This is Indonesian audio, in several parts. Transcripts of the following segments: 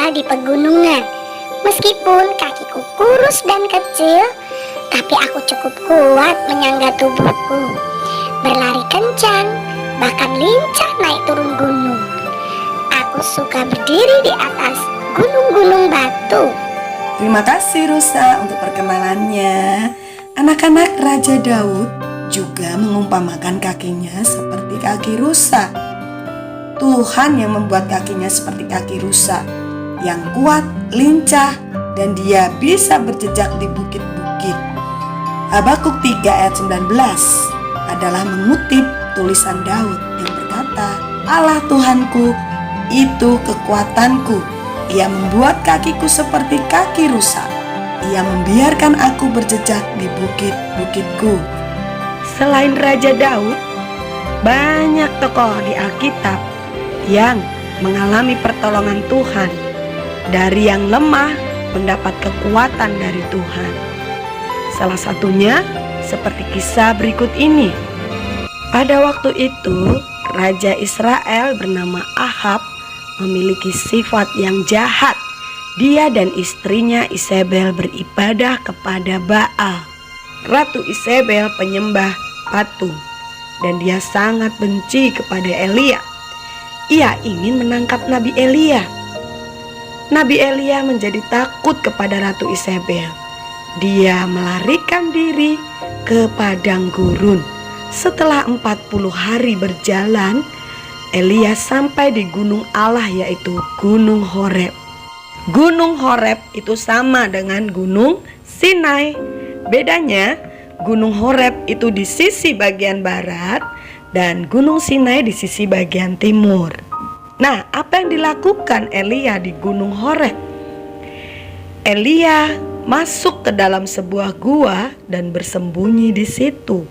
tinggal di pegunungan. Meskipun kakiku kurus dan kecil, tapi aku cukup kuat menyangga tubuhku. Berlari kencang, bahkan lincah naik turun gunung. Aku suka berdiri di atas gunung-gunung batu. Terima kasih Rusa untuk perkenalannya. Anak-anak Raja Daud juga mengumpamakan kakinya seperti kaki rusa. Tuhan yang membuat kakinya seperti kaki rusa, yang kuat, lincah, dan dia bisa berjejak di bukit-bukit. Habakuk 3 ayat 19 adalah mengutip tulisan Daud yang berkata, Allah Tuhanku itu kekuatanku. Ia membuat kakiku seperti kaki rusa. Ia membiarkan aku berjejak di bukit-bukitku. Selain Raja Daud, banyak tokoh di Alkitab yang mengalami pertolongan Tuhan. Dari yang lemah mendapat kekuatan dari Tuhan. Salah satunya seperti kisah berikut ini. Pada waktu itu, Raja Israel bernama Ahab memiliki sifat yang jahat. Dia dan istrinya Isabel beribadah kepada Baal. Ratu Isabel penyembah patung, dan dia sangat benci kepada Elia. Ia ingin menangkap Nabi Elia. Nabi Elia menjadi takut kepada Ratu Isabel. Dia melarikan diri ke padang gurun. Setelah 40 hari berjalan, Elia sampai di gunung Allah, yaitu Gunung Horeb. Gunung Horeb itu sama dengan Gunung Sinai. Bedanya, Gunung Horeb itu di sisi bagian barat dan Gunung Sinai di sisi bagian timur. Nah, apa yang dilakukan Elia di Gunung Horeb? Elia masuk ke dalam sebuah gua dan bersembunyi di situ.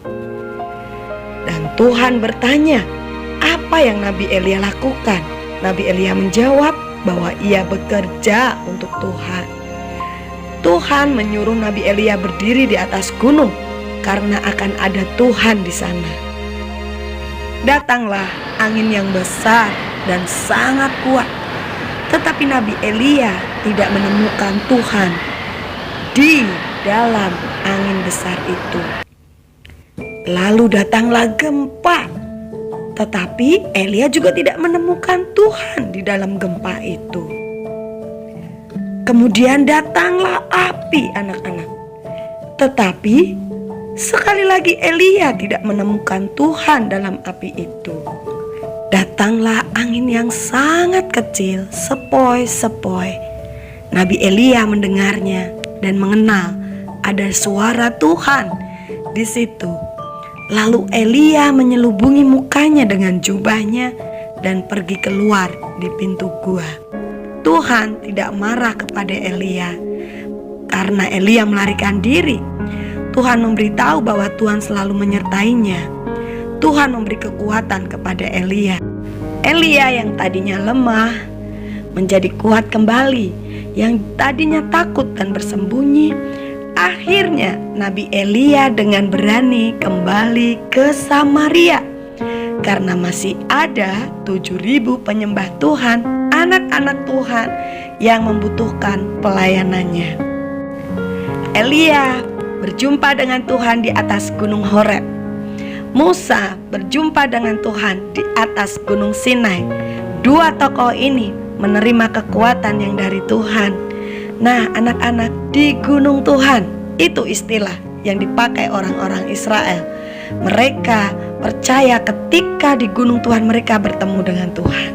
Dan Tuhan bertanya, apa yang Nabi Elia lakukan? Nabi Elia menjawab bahwa ia bekerja untuk Tuhan. Tuhan menyuruh Nabi Elia berdiri di atas gunung karena akan ada Tuhan di sana. Datanglah angin yang besar dan sangat kuat, tetapi Nabi Elia tidak menemukan Tuhan di dalam angin besar itu. Lalu datanglah gempa, tetapi Elia juga tidak menemukan Tuhan di dalam gempa itu. Kemudian datanglah api, anak-anak. Tetapi sekali lagi Elia tidak menemukan Tuhan dalam api itu. Datanglah angin yang sangat kecil, sepoi-sepoi. Nabi Elia mendengarnya dan mengenal ada suara Tuhan di situ. Lalu Elia menyelubungi mukanya dengan jubahnya dan pergi keluar di pintu gua. Tuhan tidak marah kepada Elia karena Elia melarikan diri. Tuhan memberitahu bahwa Tuhan selalu menyertainya. Tuhan memberi kekuatan kepada Elia. Elia yang tadinya lemah menjadi kuat kembali. Yang tadinya takut dan bersembunyi, akhirnya Nabi Elia dengan berani kembali ke Samaria. Karena masih ada 7.000 penyembah Tuhan, anak-anak Tuhan yang membutuhkan pelayanannya. Elia berjumpa dengan Tuhan di atas Gunung Horeb. Musa berjumpa dengan Tuhan di atas Gunung Sinai. Dua tokoh ini menerima kekuatan yang dari Tuhan. Nah, anak-anak, di Gunung Tuhan, itu istilah yang dipakai orang-orang Israel. Mereka percaya ketika di Gunung Tuhan mereka bertemu dengan Tuhan.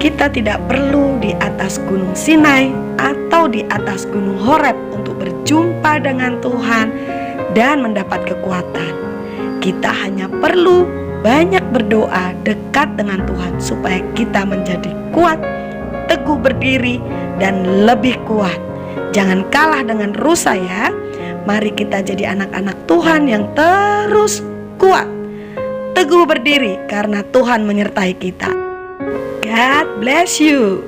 Kita tidak perlu di atas Gunung Sinai atau di atas Gunung Horeb untuk berjumpa dengan Tuhan dan mendapat kekuatan. Kita hanya perlu banyak berdoa dekat dengan Tuhan supaya kita menjadi kuat, teguh berdiri, dan lebih kuat. Jangan kalah dengan rusa ya. Mari kita jadi anak-anak Tuhan yang terus kuat, teguh berdiri karena Tuhan menyertai kita. God bless you.